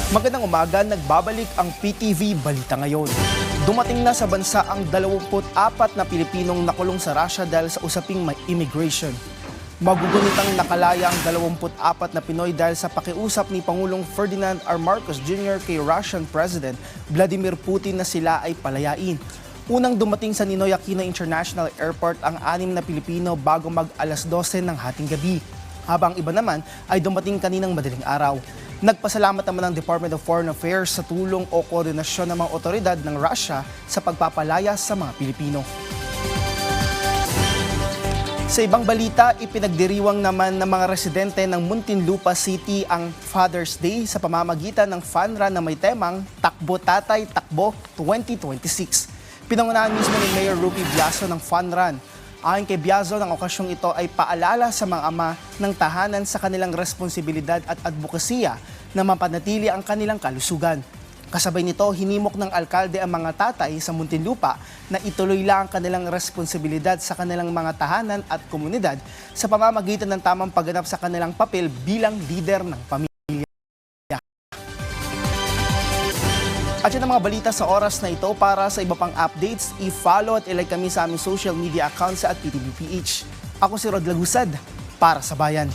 Magandang umaga, nagbabalik ang PTV Balita Ngayon. Dumating na sa bansa ang 24 na Pilipinong nakulong sa Russia dahil sa usaping may immigration. Magugunitang nakalaya ang 24 na Pinoy dahil sa pakiusap ni Pangulong Ferdinand R. Marcos Jr. kay Russian President Vladimir Putin na sila ay palayain. Unang dumating sa Ninoy Aquino International Airport ang 6 na Pilipino bago mag-alas 12 ng hating gabi. Habang iba naman ay dumating kaninang madaling araw. Nagpasalamat naman ang Department of Foreign Affairs sa tulong o koordinasyon ng mga otoridad ng Russia sa pagpapalaya sa mga Pilipino. Sa ibang balita, ipinagdiriwang naman ng mga residente ng Muntinlupa City ang Father's Day sa pamamagitan ng fun run na may temang Takbo Tatay, Takbo 2026. Pinangunahan mismo ni Mayor Rupi Biaso ng fun run. Ayon kay Biaso, ang okasyong ito ay paalala sa mga ama ng tahanan sa kanilang responsibilidad at advokasya na mapanatili ang kanilang kalusugan. Kasabay nito, hinimok ng alkalde ang mga tatay sa Muntinlupa na ituloy lang ang kanilang responsibilidad sa kanilang mga tahanan at komunidad sa pamamagitan ng tamang pagganap sa kanilang papel bilang leader ng pamilya. At yan ang mga balita sa oras na ito. Para sa iba pang updates, i-follow at ilike kami sa aming social media accounts at PTVPH. Ako si Rod Lagusad, para sa Bayan.